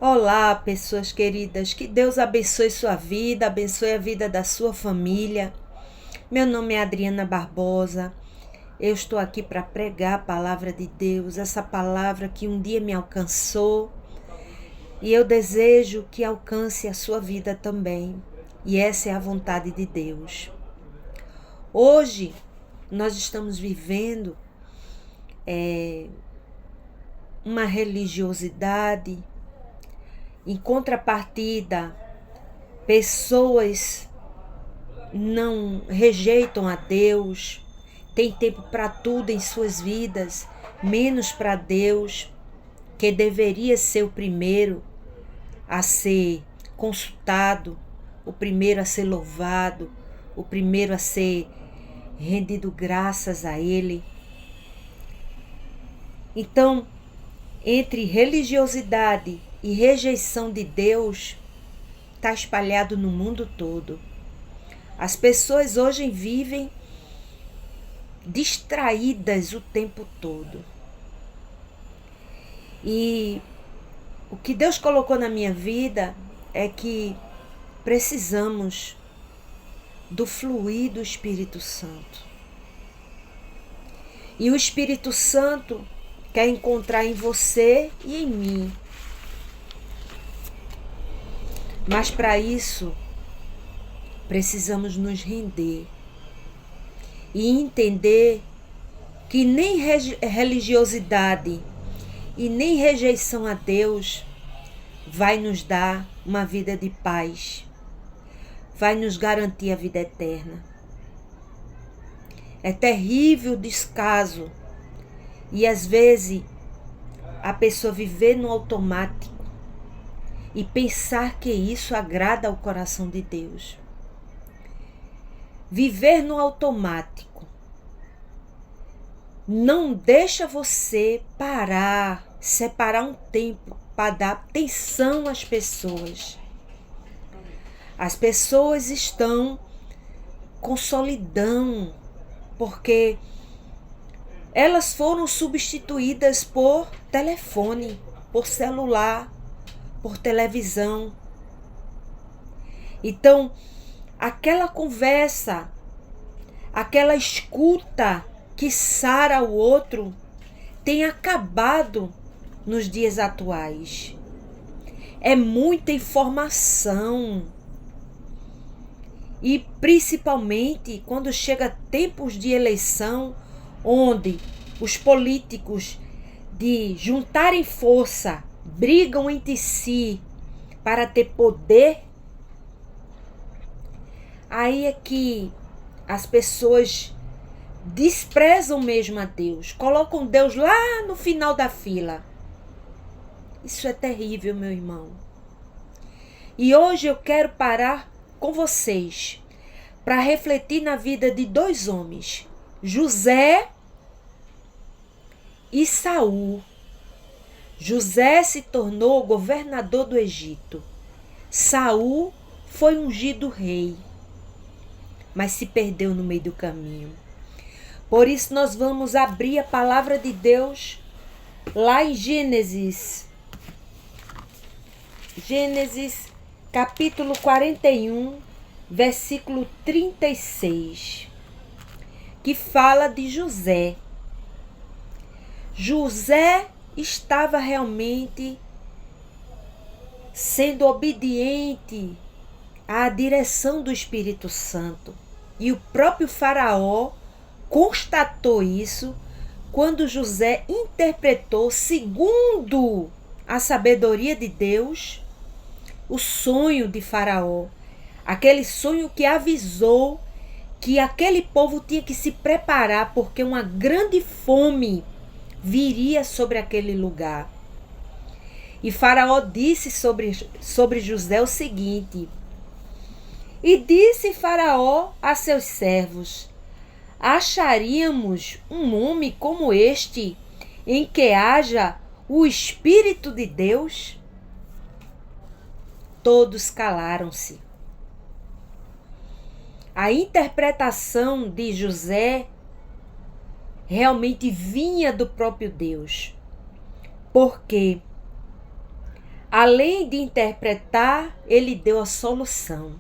Olá, pessoas queridas, que Deus abençoe sua vida, abençoe a vida da sua família. Meu nome é Adriana Barbosa. Eu estou aqui para pregar a palavra de Deus, essa palavra que um dia me alcançou e eu desejo que alcance a sua vida também. E essa é a vontade de Deus. Hoje nós estamos vivendo uma religiosidade. Em contrapartida, pessoas não rejeitam a Deus, tem tempo para tudo em suas vidas, menos para Deus, que deveria ser o primeiro a ser consultado, o primeiro a ser louvado, o primeiro a ser rendido graças a Ele. Então, entre religiosidade e rejeição de Deus, está espalhado no mundo todo. As pessoas hoje vivem distraídas o tempo todo. E o que Deus colocou na minha vida é que precisamos do fluir do Espírito Santo. E o Espírito Santo quer encontrar em você e em mim. Mas para isso, precisamos nos render e entender que nem religiosidade e nem rejeição a Deus vai nos dar uma vida de paz, vai nos garantir a vida eterna. É terrível o descaso e às vezes a pessoa viver no automático e pensar que isso agrada ao coração de Deus. Viver no automático não deixa você parar, separar um tempo para dar atenção às pessoas. As pessoas estão com solidão, porque elas foram substituídas por telefone, por celular, por televisão. Então, aquela conversa, aquela escuta que sara o outro, tem acabado nos dias atuais. É muita informação. E principalmente quando chega tempos de eleição, onde os políticos de juntarem força, brigam entre si para ter poder, aí é que as pessoas desprezam mesmo a Deus, colocam Deus lá no final da fila. Isso é terrível, meu irmão. E hoje eu quero parar com vocês para refletir na vida de dois homens, José e Saul. José se tornou governador do Egito. Saul foi ungido rei, mas se perdeu no meio do caminho. Por isso nós vamos abrir a palavra de Deus lá em Gênesis capítulo 41, versículo 36, que fala de José. José estava realmente sendo obediente à direção do Espírito Santo. E o próprio Faraó constatou isso quando José interpretou, segundo a sabedoria de Deus, o sonho de Faraó. Aquele sonho que avisou que aquele povo tinha que se preparar porque uma grande fome viria sobre aquele lugar. E Faraó disse sobre José o seguinte: e disse Faraó a seus servos: acharíamos um homem como este, em que haja o Espírito de Deus? Todos calaram-se. A interpretação de José realmente vinha do próprio Deus, porque além de interpretar, ele deu a solução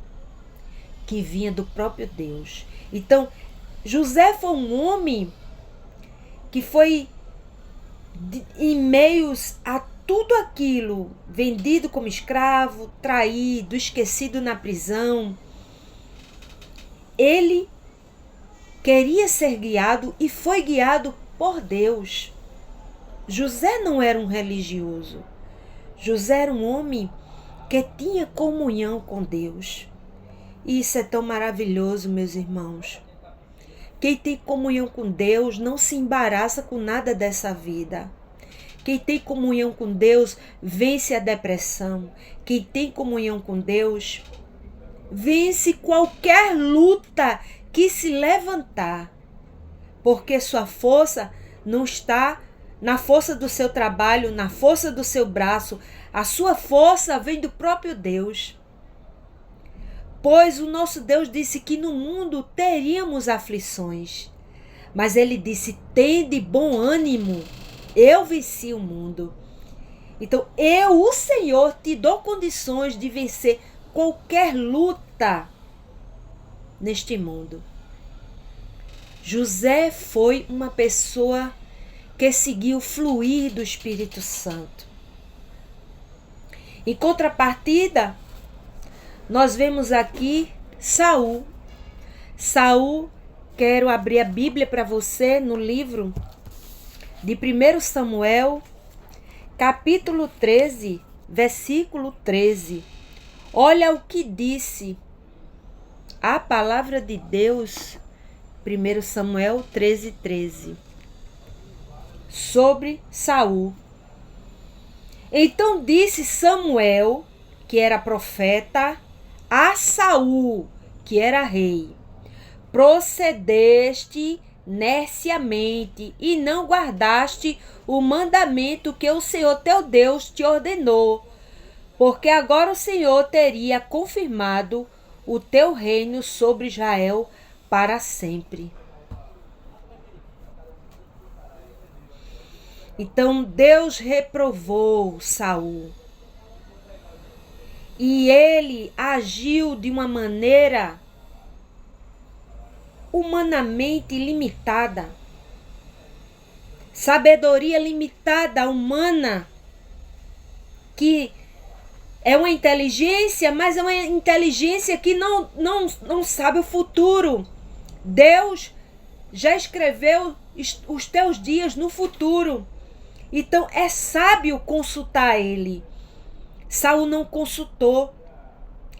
que vinha do próprio Deus. Então, José foi um homem que foi em meios a tudo aquilo, vendido como escravo, traído, esquecido na prisão. Ele queria ser guiado e foi guiado por Deus. José não era um religioso. José era um homem que tinha comunhão com Deus. E isso é tão maravilhoso, meus irmãos. Quem tem comunhão com Deus não se embaraça com nada dessa vida. Quem tem comunhão com Deus vence a depressão. Quem tem comunhão com Deus vence qualquer luta que se levantar. Porque sua força não está na força do seu trabalho, na força do seu braço. A sua força vem do próprio Deus. Pois o nosso Deus disse que no mundo teríamos aflições. Mas ele disse, tende bom ânimo, eu venci o mundo. Então eu, o Senhor, te dou condições de vencer qualquer luta neste mundo. José foi uma pessoa que seguiu o fluir do Espírito Santo. Em contrapartida, nós vemos aqui Saul. Saul, quero abrir a Bíblia para você no livro de 1 Samuel, capítulo 13, versículo 13. Olha o que disse a palavra de Deus, 1 Samuel 13, 13, sobre Saul. Então disse Samuel, que era profeta, a Saul, que era rei: procedeste neciamente e não guardaste o mandamento que o Senhor teu Deus te ordenou, porque agora o Senhor teria confirmado o teu reino sobre Israel para sempre. Então Deus reprovou Saul. E ele agiu de uma maneira humanamente limitada. Sabedoria limitada, humana, que é uma inteligência, mas é uma inteligência que não sabe o futuro. Deus já escreveu os teus dias no futuro. Então é sábio consultar ele. Saul não consultou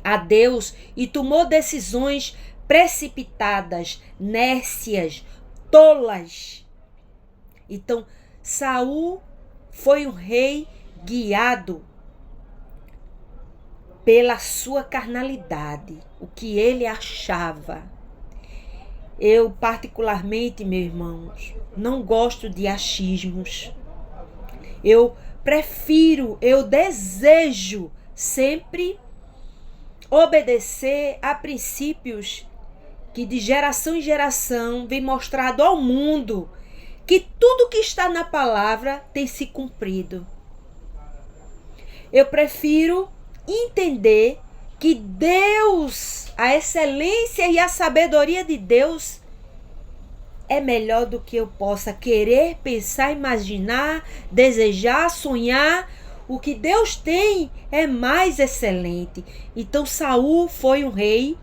a Deus e tomou decisões precipitadas, nércias, tolas. Então, Saul foi um rei guiado pela sua carnalidade, o que ele achava. Eu, particularmente, meus irmãos, não gosto de achismos. Eu desejo sempre obedecer a princípios que de geração em geração vem mostrado ao mundo que tudo que está na palavra tem se cumprido. Eu prefiro entender que Deus, a excelência e a sabedoria de Deus é melhor do que eu possa querer, pensar, imaginar, desejar, sonhar. O que Deus tem é mais excelente. Então Saul foi um rei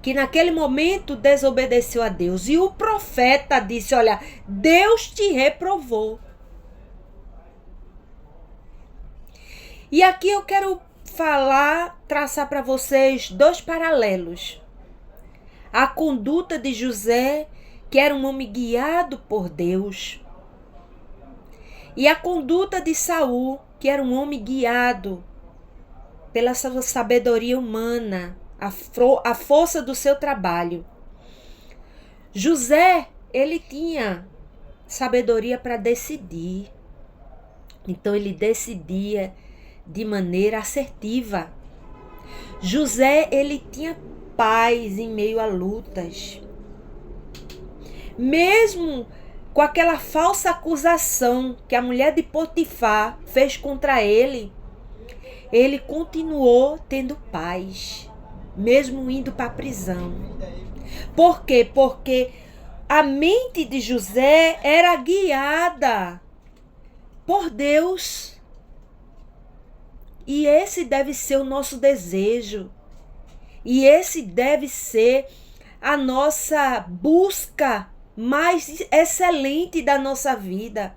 que naquele momento desobedeceu a Deus. E o profeta disse, olha, Deus te reprovou. E aqui eu quero traçar para vocês dois paralelos. A conduta de José, que era um homem guiado por Deus, e a conduta de Saul, que era um homem guiado pela sua sabedoria humana, a força do seu trabalho. José, ele tinha sabedoria para decidir. Então ele decidia de maneira assertiva. José, ele tinha paz em meio a lutas. Mesmo com aquela falsa acusação que a mulher de Potifar fez contra ele, ele continuou tendo paz, mesmo indo para a prisão. Por quê? Porque a mente de José era guiada por Deus. E esse deve ser o nosso desejo. E esse deve ser a nossa busca mais excelente da nossa vida.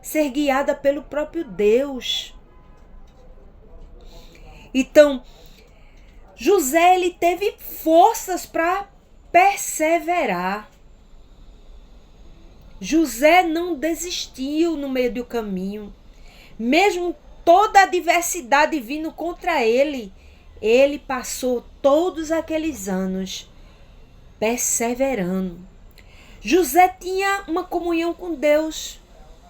Ser guiada pelo próprio Deus. Então, José, ele teve forças para perseverar. José não desistiu no meio do caminho. Mesmo toda a adversidade vindo contra ele, ele passou todos aqueles anos perseverando. José tinha uma comunhão com Deus.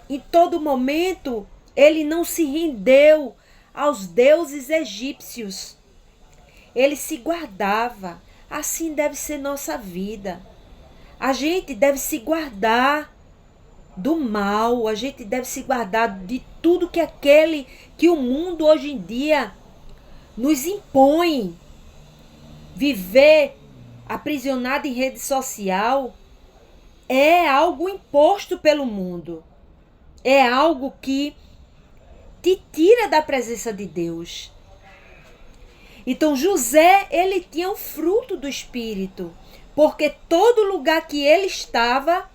Em todo momento, ele não se rendeu aos deuses egípcios. Ele se guardava. Assim deve ser nossa vida. A gente deve se guardar do mal, a gente deve se guardar de tudo que o mundo hoje em dia nos impõe. Viver aprisionado em rede social é algo imposto pelo mundo. É algo que te tira da presença de Deus. Então José, ele tinha o fruto do Espírito, porque todo lugar que ele estava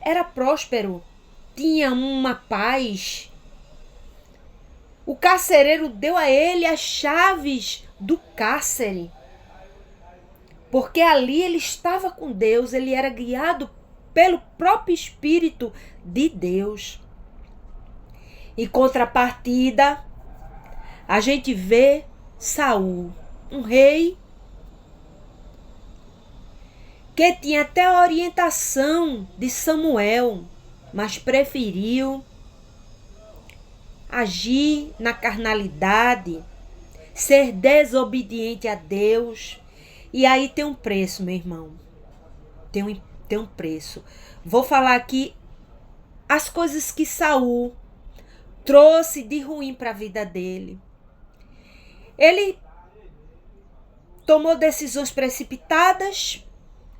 era próspero, tinha uma paz. O carcereiro deu a ele as chaves do cárcere, porque ali ele estava com Deus, ele era guiado pelo próprio Espírito de Deus. Em contrapartida, a gente vê Saul, um rei que tinha até a orientação de Samuel, mas preferiu agir na carnalidade, ser desobediente a Deus. E aí tem um preço, meu irmão. Tem um preço. Vou falar aqui as coisas que Saul trouxe de ruim para a vida dele. Ele tomou decisões precipitadas,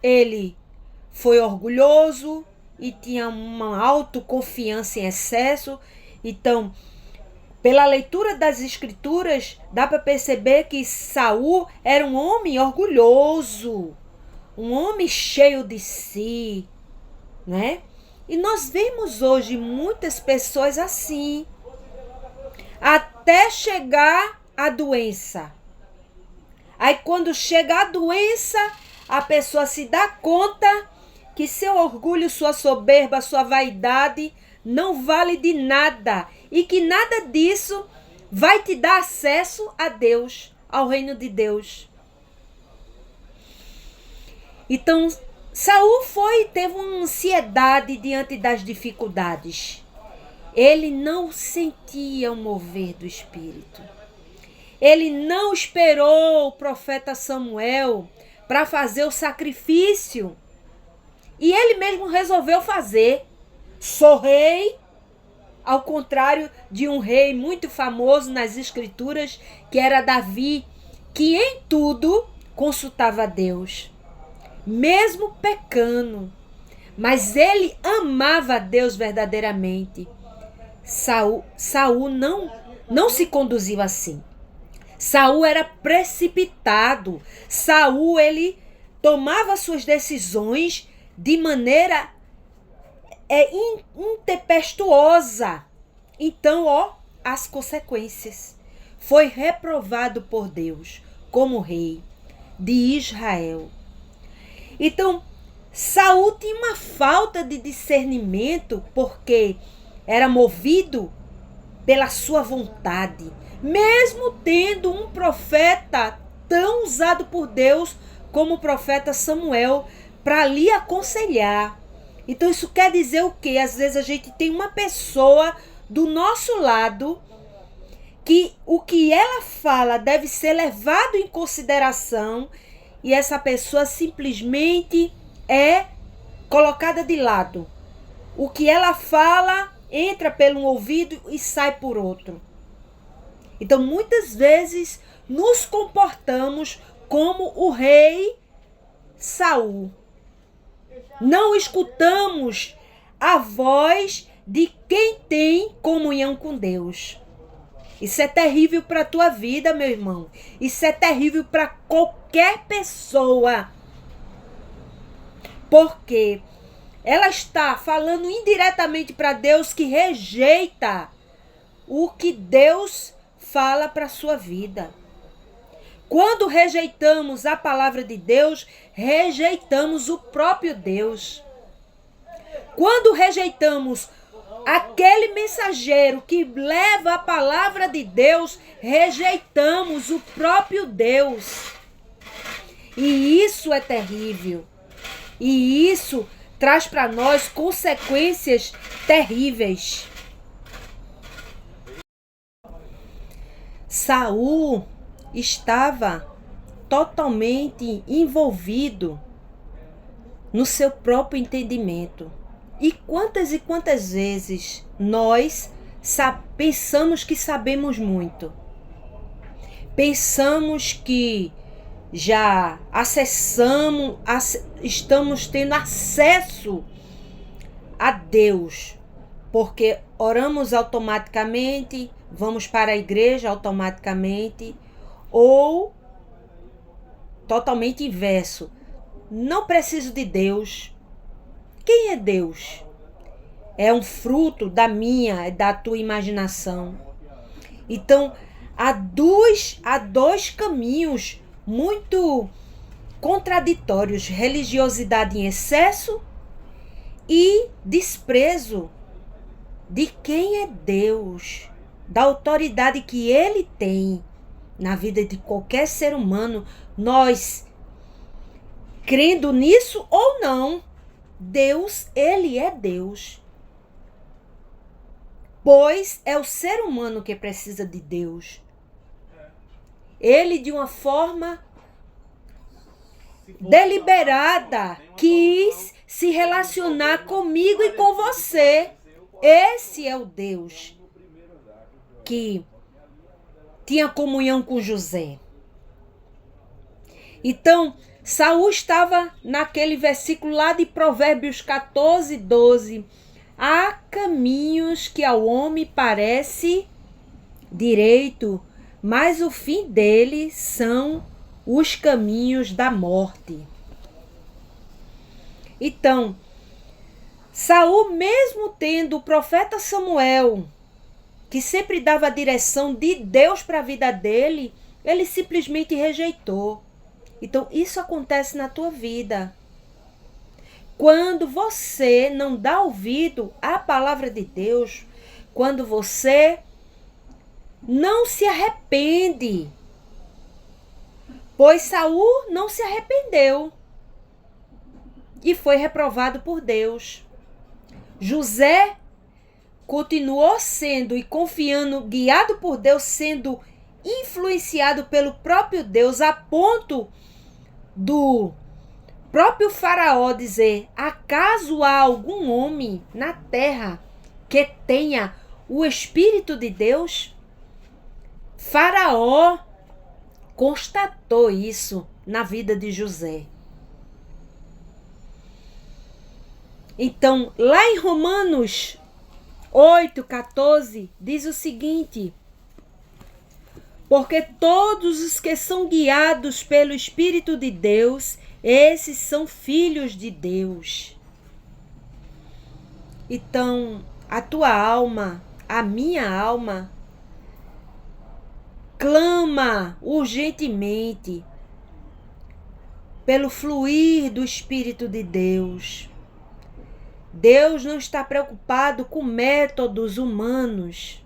ele foi orgulhoso e tinha uma autoconfiança em excesso. Então, pela leitura das escrituras, dá para perceber que Saul era um homem orgulhoso, um homem cheio de si, né? E nós vemos hoje muitas pessoas assim, até chegar a doença. Aí quando chega a doença, a pessoa se dá conta que seu orgulho, sua soberba, sua vaidade não vale de nada e que nada disso vai te dar acesso a Deus, ao reino de Deus. Então, Saul teve uma ansiedade diante das dificuldades. Ele não sentia o mover do Espírito. Ele não esperou o profeta Samuel para fazer o sacrifício. E ele mesmo resolveu fazer. Sou rei, ao contrário de um rei muito famoso nas escrituras, que era Davi, que em tudo consultava a Deus, mesmo pecando. Mas ele amava a Deus verdadeiramente. Saul não se conduziu assim. Saul era precipitado. Saul, ele tomava suas decisões de maneira intempestuosa. Então, as consequências. Foi reprovado por Deus como rei de Israel. Então, Saul tinha uma falta de discernimento porque era movido pela sua vontade, mesmo tendo um profeta tão usado por Deus como o profeta Samuel para lhe aconselhar. Então isso quer dizer o quê? Às vezes a gente tem uma pessoa do nosso lado que o que ela fala deve ser levado em consideração e essa pessoa simplesmente é colocada de lado. O que ela fala entra pelo um ouvido e sai por outro. Então, muitas vezes, nos comportamos como o rei Saul. Não escutamos a voz de quem tem comunhão com Deus. Isso é terrível para a tua vida, meu irmão. Isso é terrível para qualquer pessoa. Porque ela está falando indiretamente para Deus que rejeita o que Deus fala para a sua vida. Quando rejeitamos a palavra de Deus, rejeitamos o próprio Deus. Quando rejeitamos aquele mensageiro que leva a palavra de Deus, rejeitamos o próprio Deus. E isso é terrível. E isso traz para nós consequências terríveis. Saul estava totalmente envolvido no seu próprio entendimento. E quantas vezes nós pensamos que sabemos muito. Pensamos que já estamos tendo acesso a Deus, porque oramos automaticamente, vamos para a igreja automaticamente, ou totalmente inverso. Não preciso de Deus. Quem é Deus? É um fruto da tua imaginação. Então, há dois caminhos muito contraditórios: religiosidade em excesso e desprezo de quem é Deus, da autoridade que Ele tem na vida de qualquer ser humano. Nós, crendo nisso ou não, Deus, Ele é Deus. Pois é o ser humano que precisa de Deus. Ele, de uma forma deliberada, quis se relacionar comigo e com você. Esse é o Deus que tinha comunhão com José. Então, Saul estava naquele versículo lá de Provérbios 14, 12. Há caminhos que ao homem parece direito, mas o fim dele são os caminhos da morte. Então, Saul, mesmo tendo o profeta Samuel, que sempre dava a direção de Deus para a vida dele, ele simplesmente rejeitou. Então, isso acontece na tua vida. Quando você não dá ouvido à palavra de Deus, quando você não se arrepende, pois Saul não se arrependeu e foi reprovado por Deus. José continuou sendo e confiando, guiado por Deus, sendo influenciado pelo próprio Deus, a ponto do próprio Faraó dizer: acaso há algum homem na terra que tenha o Espírito de Deus? Faraó constatou isso na vida de José. Então, lá em Romanos 8,14, diz o seguinte: porque todos os que são guiados pelo Espírito de Deus, esses são filhos de Deus. Então, a tua alma, a minha alma, clama urgentemente pelo fluir do Espírito de Deus. Deus não está preocupado com métodos humanos.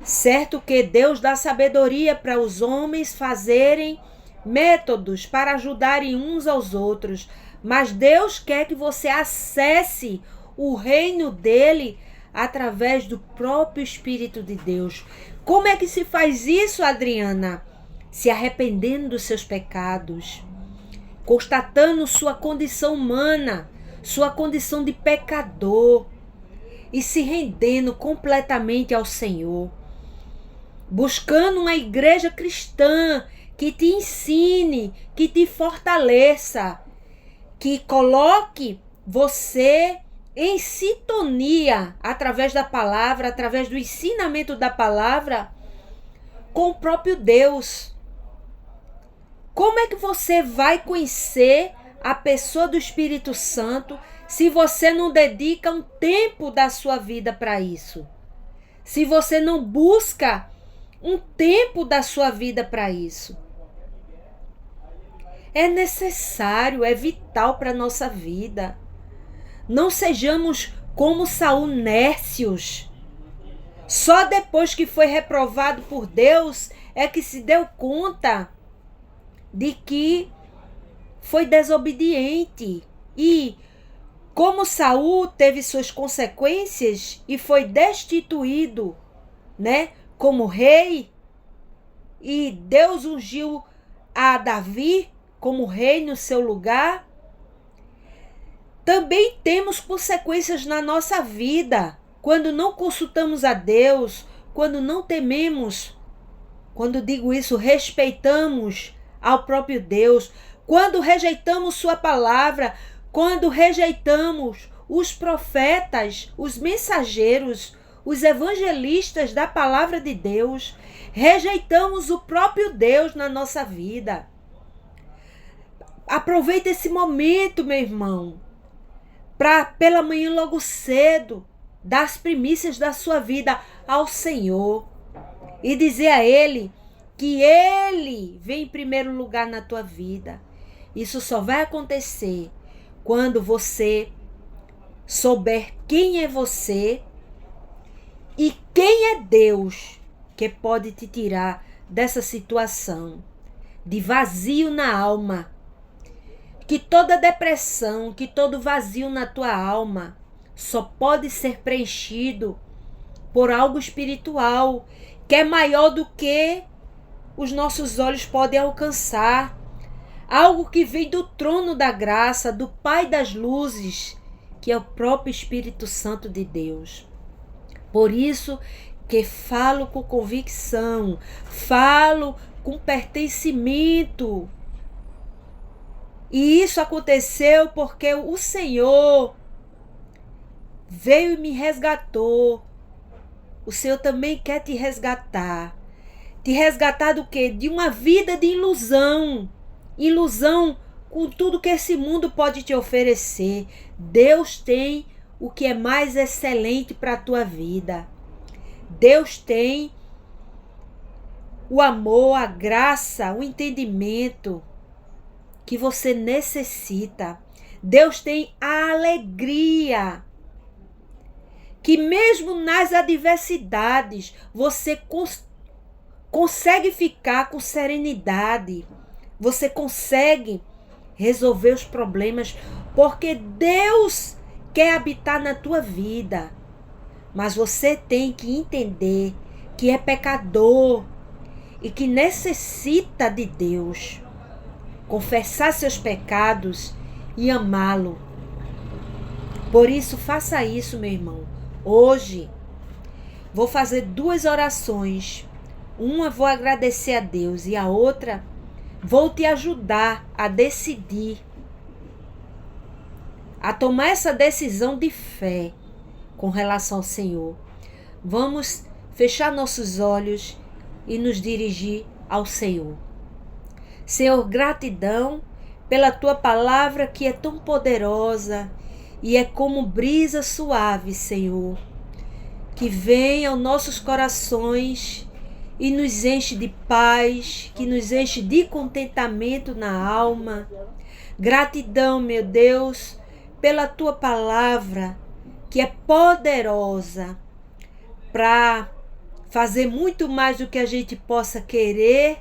Certo que Deus dá sabedoria para os homens fazerem métodos para ajudarem uns aos outros, mas Deus quer que você acesse o reino dele através do próprio Espírito de Deus. Como é que se faz isso, Adriana? Se arrependendo dos seus pecados, constatando sua condição humana, sua condição de pecador e se rendendo completamente ao Senhor. buscando uma igreja cristã que te ensine, que te fortaleça, que coloque você em sintonia através da palavra, através do ensinamento da palavra com o próprio Deus. Como é que você vai conhecer a pessoa do Espírito Santo se você não dedica um tempo da sua vida para isso? Se você não busca um tempo da sua vida para isso? É necessário, é vital para a nossa vida. Não sejamos como Saul nércios. Só depois que foi reprovado por Deus é que se deu conta de que foi desobediente. E como Saul teve suas consequências e foi destituído, né, como rei, e Deus ungiu a Davi como rei no seu lugar, também temos consequências na nossa vida quando não consultamos a Deus, quando não tememos, quando digo isso, respeitamos ao próprio Deus, quando rejeitamos sua palavra, quando rejeitamos os profetas, os mensageiros, os evangelistas da palavra de Deus, rejeitamos o próprio Deus na nossa vida. Aproveita esse momento, meu irmão, para pela manhã logo cedo dar as primícias da sua vida ao Senhor e dizer a Ele que Ele vem em primeiro lugar na tua vida. Isso só vai acontecer quando você souber quem é você e quem é Deus que pode te tirar dessa situação de vazio na alma. Que toda depressão, que todo vazio na tua alma só pode ser preenchido por algo espiritual, que é maior do que os nossos olhos podem alcançar. Algo que vem do trono da graça, do Pai das luzes, que é o próprio Espírito Santo de Deus. Por isso que falo com convicção, falo com pertencimento. E isso aconteceu porque o Senhor veio e me resgatou. O Senhor também quer te resgatar. Te resgatar do quê? De uma vida de ilusão. Ilusão com tudo que esse mundo pode te oferecer. Deus tem o que é mais excelente para a tua vida. Deus tem o amor, a graça, o entendimento que você necessita. Deus tem a alegria que mesmo nas adversidades você consegue ficar com serenidade. Você consegue resolver os problemas porque Deus quer habitar na tua vida. Mas você tem que entender que é pecador e que necessita de Deus. Confessar seus pecados e amá-lo. Por isso, faça isso, meu irmão. Hoje, vou fazer 2 orações. Uma vou agradecer a Deus e a outra vou te ajudar a decidir, a tomar essa decisão de fé com relação ao Senhor. Vamos fechar nossos olhos e nos dirigir ao Senhor. Senhor, gratidão pela tua palavra que é tão poderosa e é como brisa suave, Senhor, que vem aos nossos corações e nos enche de paz, que nos enche de contentamento na alma. Gratidão, meu Deus, pela tua palavra que é poderosa para fazer muito mais do que a gente possa querer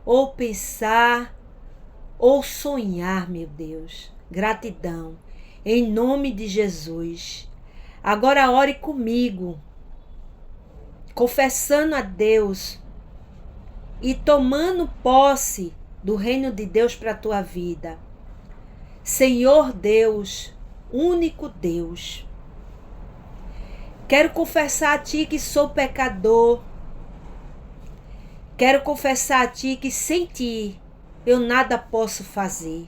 ou pensar, ou sonhar, meu Deus. Gratidão. Em nome de Jesus. Agora ore comigo, confessando a Deus e tomando posse do reino de Deus para a tua vida. Senhor Deus, único Deus, quero confessar a Ti que sou pecador, Quero confessar a Ti que sem Ti eu nada posso fazer.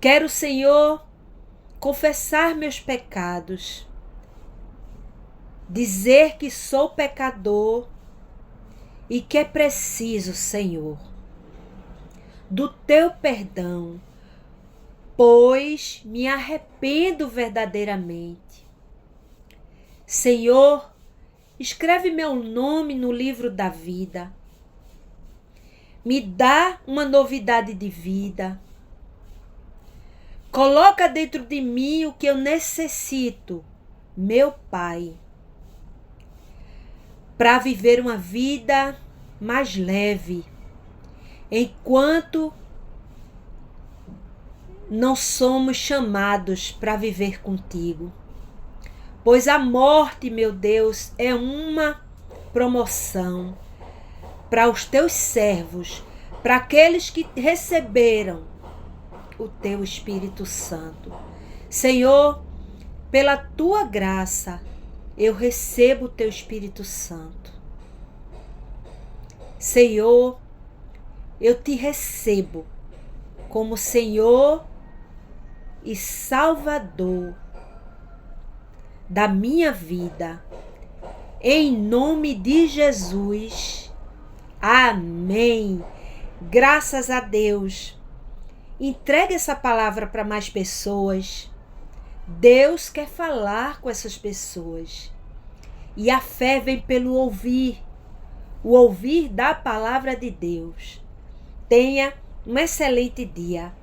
Quero, Senhor, confessar meus pecados, dizer que sou pecador e que é preciso, Senhor, do Teu perdão, pois me arrependo verdadeiramente. Senhor, escreve meu nome no livro da vida. Me dá uma novidade de vida. Coloca dentro de mim o que eu necessito, meu Pai, para viver uma vida mais leve, enquanto não somos chamados para viver contigo. Pois a morte, meu Deus, é uma promoção para os teus servos, para aqueles que receberam o teu Espírito Santo. Senhor, pela tua graça, eu recebo o teu Espírito Santo. Senhor, eu te recebo como Senhor e Salvador da minha vida. Em nome de Jesus. Amém. Graças a Deus. Entregue essa palavra para mais pessoas. Deus quer falar com essas pessoas. E a fé vem pelo ouvir. O ouvir da palavra de Deus. Tenha um excelente dia.